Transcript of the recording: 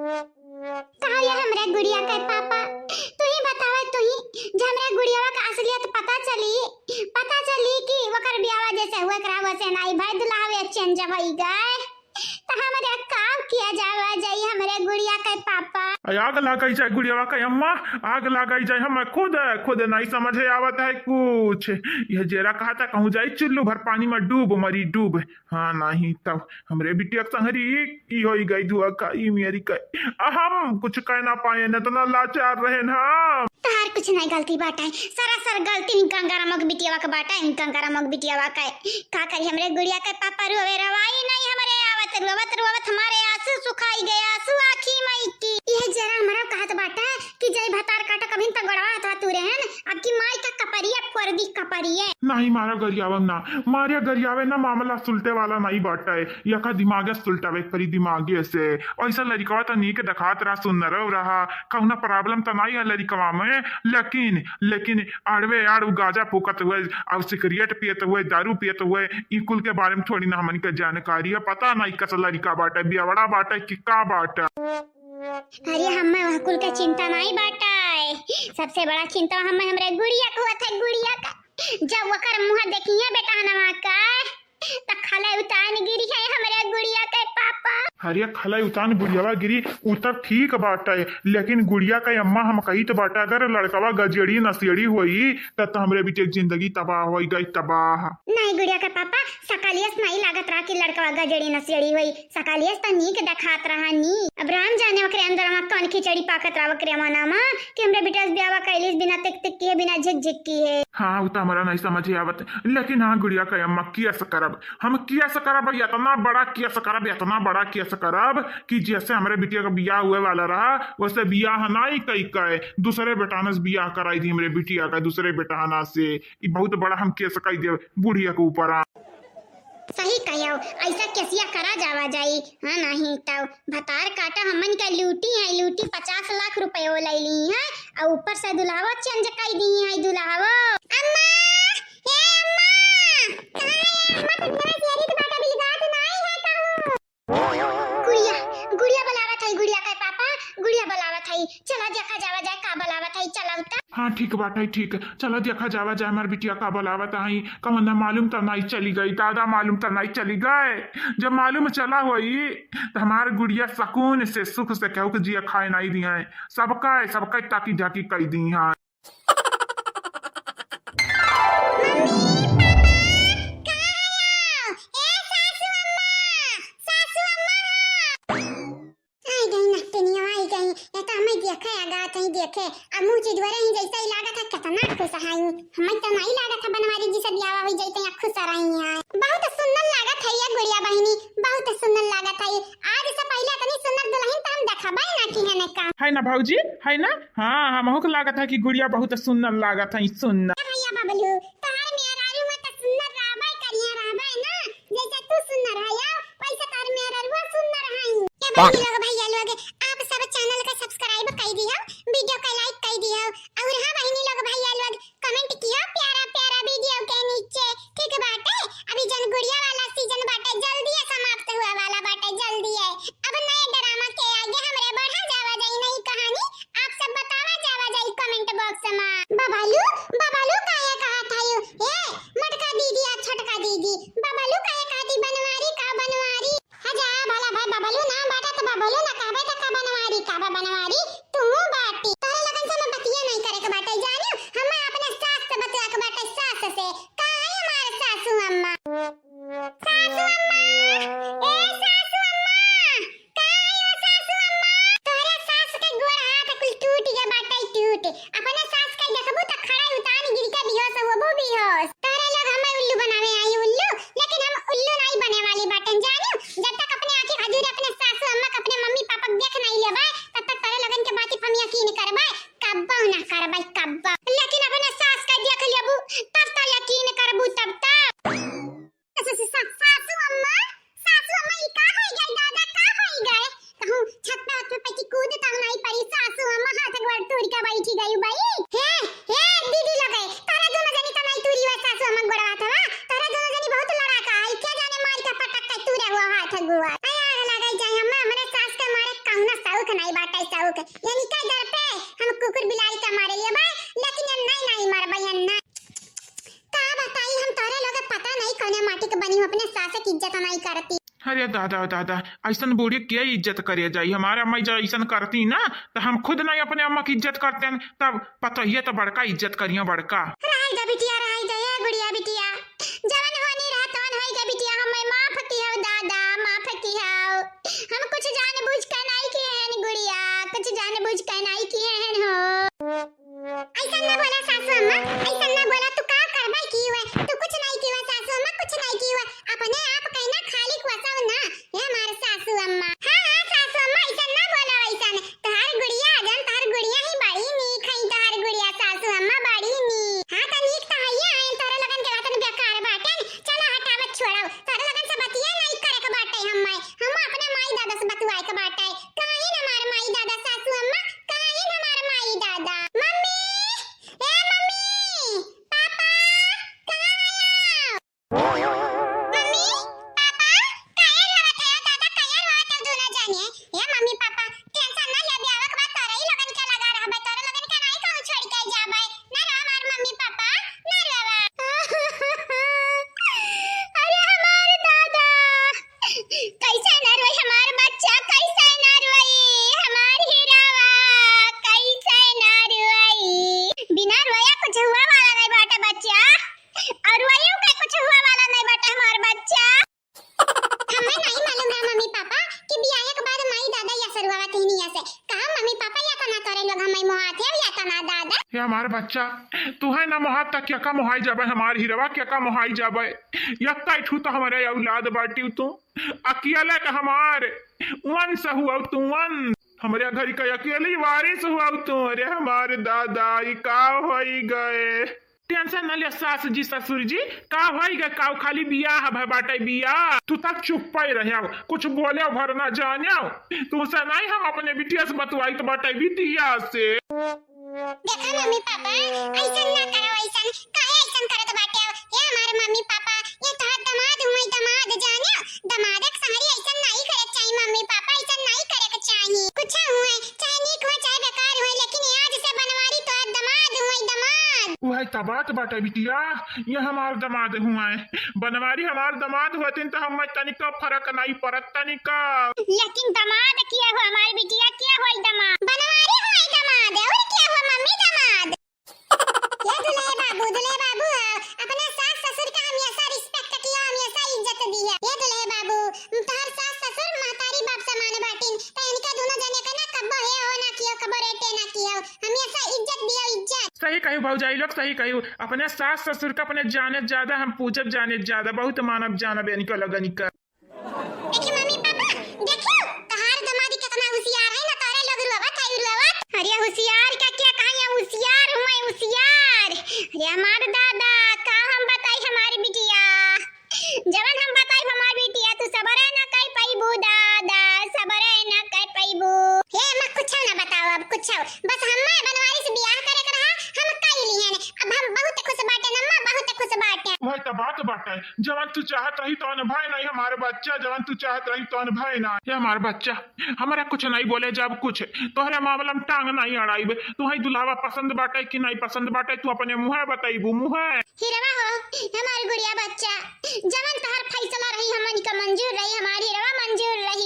कहा ये हमरे गुड़िया के पापा तू ही बतावा तू ही जे हमरे गुड़िया का असलियत पता चली कि वकर बियाह जैसे हुए करा वैसे नहीं भाई दुल्हा चेंज भई गए तो हमरे काम किया जावा जाई हमरे गुड़िया के पापा। आग लगाई जाए गुड़िया का अम्मा, आग लगाई जाए। हम खुद नहीं समझे आवत है कुछ। यह जेरा कहा था कहूँ जाई चुल्लू भर पानी में डूब मरी डूब। हाँ नहीं तब हमरे बिटिया संहरी की हो गई धुआ का ई मेरी का हम कुछ कह ना पाए न तो लाचार रहे ना। तार कुछ नहीं गलती बाटा है सरासर गलती गंगारा मग बिटिया का बाटा है गंगारा मग बिटिया का का करी हमरे गुड़िया के पापा रोवे रवाई नहीं हमरे आवत रोवत हमारे आंसू सुखाई गए आंसू आखी मई की। यह जरा हमरा कहत बाटा कि जय भतार काटा कभी तक गड़वा था तू रहन अब की माई का कपरिया फरदी कपरिया नहीं मारा गरियावम ना मारिया गरियावे ना मामला सुलटे वाला नहीं बाटा है या का दिमागे सुलटावे परी दिमागे से ऐसा लड़कवा तो नी के दखात रहा सुंदर रहा कौना प्रॉब्लम तो नहीं है लड़कवा में लेकिन आड़वे आड़ गाजा फूकत हुए अब सिगरेट पियत हुए दारू पियत हुए ई कुल के बारे में थोड़ी ना हमन के जानकारी है पता नहीं कस लड़का बाटा बियावड़ा बाटा कि का बाटा। अरे हमें वह कुल का चिंता नहीं बाटा है सबसे बड़ा चिंता हमें हमरे गुड़िया को था गुड़िया का जब वकर मुंह देखिए बेटा नवा का त खला उतान गिरी है हमरे गुड़िया के पापा। हरिया खला उतान गुड़ियावा गिरी उतर ठीक बाटा है लेकिन गुड़िया का अम्मा हम कही तो बाटा अगर लड़कवा गजेड़ी नसेड़ी हुई तब हमरे बीच जिंदगी तबाह हो गई तबाह। नहीं गुड़िया के पापा सकालियस नहीं लागत रहा कि लड़कवा गजेड़ी नसेड़ी हुई सकालियस तो नी के दखात रहा नी अब राम जाने वकरे अंदर में कौन खिचड़ी पाकत रहा वकरे मना मा कि हमरे बेटा ब्याह कैलिस बिना टिक टिक किए बिना झिक की है। हाँ उता हमारा नहीं समझ आवत लेकिन हाँ गुड़िया का अम्मा किया करब हम किया करब इतना बड़ा किया करब कि जैसे हमारे बिटिया का बियाह हुए वाला रहा वैसे बियाह नहीं कई कहे दूसरे बेटाना से बियाह कराई थी हमारे बिटिया का दूसरे बेटाना से बहुत बड़ा हम केस कई दे बुढ़िया के ऊपर। सही कहो ऐसा कैसिया करा जावा जाई। हाँ नहीं तो भतार काटा हमन का लूटी 50 लाख रुपए वो ले ली है और ऊपर से दुल्हावा चेंज कर दी है दुल्हावा। अम्मा हे अम्मा कहां है अम्मा तुम्हारा चेहरे के बाटा बिलगात नहीं है कहूं गुड़िया बुलावत है गुड़िया का पापा गुड़िया बुलावत है चला देखा जावा जाए का बुलावत है चला उता। हाँ ठीक बाटा ठीक चलो देखा जावा जाए हमारे बिटिया का बुलावत आई कमंदा मालूम तो नहीं चली गई दादा मालूम तो नहीं चली गए जब मालूम चला हुई तो हमारे गुड़िया सुकून से सुख से कहू कि जिया खाए नहीं दिया है सबका ताकी झाकी कई दी है। देखे अब मुंह चिदवरे ही जैसा ही लागा था कितना खुश है हमें तो नहीं लागा था बनवारी जी से ब्याह हुई जैसे खुश रही है बहुत सुंदर लागा था ये गुड़िया बहनी बहुत सुंदर लागा था आज से पहले इतनी सुंदर दुल्हन तो हम देखबे ना की है का है ना भौजी है ना। हाँ हमहु को लागा था कि गुड़िया बहुत सुंदर लागा था सुंदर भैया बबलू तोहर मेहरारू में तो सुंदर रहबे करिया रहबे ना जैसे तू सुंदर है या वैसे तोहर मेहरारू सुंदर है। ये बहनी लोग भैया लोग आप सब चैनल को सब्सक्राइब कर दियो वीडियो को लाइक कर दियो और हाँ बहनी लोग भैया लोग कमेंट किया प्यारा वीडियो के नीचे ठीक बाटे। अभी जन गुड़िया वाला सीजन बाटे जल्दी समाप्त हुआ वाला बाटे जल्दी है अब नए ड्रामा के आगे हमरे बढ़ा जावा जाई नई कहानी आप सब बतावा जावा जाई कमेंट बॉक्स में। बबलू काया कहा था ये मटका दीदी या छोटका दीदी बबलू काया कहती बनवारी का बनवारी हजा भला भाई बबलू नाम बाटा तो बबलू ना के यानी का डर पे हम कुकुर बिलाई का मारे लिए भाई, लेकिन हम नहीं मार भाई अन्ना। का बताई हम तोरे लोग पता नहीं कौन माटी के बनी हूं, अपने सास की इज्जत नहीं करती। अरे दादा दादा, ऐसन बूढ़ी क्या इज्जत करे जाई? हमारे अम्मा जब ऐसन करती ना तो हम खुद नहीं अपने अम्मा की इज्जत करते हैं, तब पता ही है तो बड़का इज्जत करिए बड़का। राई दा बिटिया राई दा ये गुड़िया बिटिया, जवन होनी रहा तवन होई गा बिटिया, हम माफ की हो दादा, माफ की हो। हम कुछ जानबूझ कर नहीं किए हैं गुड़िया, कुछ जानबूझ कर नहीं किए हैं हो। ऐसा ना बोला सासू अम्मा, ऐसा ना बोला। तू का करबा की हुए? तू कुछ नहीं किया सासू अम्मा, कुछ नहीं किया। अपने आप कहना खाली वसाव ना ये हमारे सासू अम्मा। हां सासू अम्मा ऐसा ना बोला, ऐसा ने तहार गुड़िया जन तहार गुड़िया ही बड़ी नी खई, तहार गुड़िया सासू अम्मा बड़ी नी। हां त नीक त हइया आइन तोरे लगन के बातन बेकार बाटे। चलो हटावत छोड़ो, तोरे लगन से बतिया नहीं करे के बाटे। हम अपने माई दादा से बतवाए के बाटे। काहे न हमार माई दादा सासू अम्मा, काहे न हमार माई दादा। मम्मी ए मम्मी पापा कहां आया? मम्मी पापा काहे लवत है दादा, काहे लवत है दोनों जाने? ए मम्मी पापा टेंशन ना ले, ब्याह के बाद तोरे ही लगन के लगा रहबे, तोरे लगन के नहीं कहूं छोड़ के जाबे ना रो हमार मम्मी पापा ना रोवा। अरे हमार दादा कैसे ना रोई, हमार बच्चा कैसे ना रोई, हमार हीरावा कैसे ना रोई। बिना रोया कुछ हुआ वाला नहीं बाटे बच्चा, और रोयो का कुछ हुआ वाला नहीं बाटे हमार बच्चा। हमें नहीं मालूम है मम्मी पापा कि ब्याह के बाद माई दादा या सरवावा कहीं नहीं ऐसे कहा मम्मी पापा या तना करे लोग हमें मोहात है या तना दादा। ये हमारे बच्चा तू है ना मोहात तक क्या का मोहाई जाबे, हमार हीरवा क्या का मोहाई जाबे। यक्का ठू तो हमारे औलाद बाटी तू अकेला का हमार वन से हुआ तू वन, हमारे घर का अकेली वारिस हुआ तू। अरे हमारे दादा ये का होई गए। टेंशन न ले सास जी ससुर जी, का होई गए का खाली बियाह है बाटे बियाह। तू तक चुप ही रहे, कुछ बोले भर ना जाने। तू से नहीं हम अपने बिटिया से बतवाई तो बाटे बिटिया से। देखा मम्मी पापा ऐसा ना करो, ऐसा काहे ऐसा करत बाटे। ये हमारे मम्मी पापा ये तो दमाद हुई, दमाद जाने दमाद के सारी ऐसा नहीं करे चाहिए मम्मी पापा, ऐसा नहीं करे के चाहिए। कुछ हुए चाहे नीक हो चाहे बेकार हो, लेकिन आज से बनवारी तो दमाद हुई दमाद। वही तबात बाटे बिटिया, ये हमार दमाद हुआ है, बनवारी हमार दमाद होते तो हम तनिका फर्क नहीं पड़त तनिका। लेकिन दमाद किया हो हमारी बिटिया, किया हो दमाद बनवारी हुई दमाद और क्या हो मम्मी दमाद। ये दुल्हे बाबू अपने सास ससुर का हमेशा रिस्पेक्ट किया, हमेशा इज्जत दी है। ये दुल्हे बाबू तोहर सास ससुर महतारी बाप समान बाटिन, तो इनका दोनों जने का ना कब्बो है हो ना कियो, कब्बो रेटे ना कियो, हमेशा इज्जत दियो इज्जत। सही कही भौजाई लोग, सही कही। अपने सास ससुर का अपने जाने ज्यादा हम पूजब जाने ज्यादा, बहुत मानव जानब इनका लगन का। देखिए मम्मी पापा देखियो तोहर दमादी कितना होशियार है ना, तोरे लोग रुआवत है रुआवत। अरे होशियार का क्या कहां, होशियार हूं मैं होशियार। अरे हमार दादा का हम बताई हमारी बिटिया, जवन हम बताई हमारी बिटिया तू सबरे ना कह पाइबू दादा, सबरे ना कह पाइबू। हे मैं कुछ ना बताओ अब कुछ, बस हम्मे बनवारी से बियाह करे के रहा हम कई लिए ने। अब हम बहुत खुश बाटे नम्मा, बहुत खुश बाटे। वही तबात बाटे, जवन तू चाहत रही तो भाई नहीं हमारे बच्चा, जवन तू चाहत रही तो भाई ना। ये हमारे बच्चा हमारा कुछ नहीं बोले, जब कुछ तोहरे मामला में टांग नहीं अड़ाइबे। तू ही दुल्हावा पसंद बाटे कि नहीं पसंद बाटे, तू अपने मुंह बताइबू मुंह। हिरवा हो हमारी गुड़िया बच्चा, जवन तोहर फैसला रही हमन का मंजूर रही, हमारी हिरवा मंजूर रही।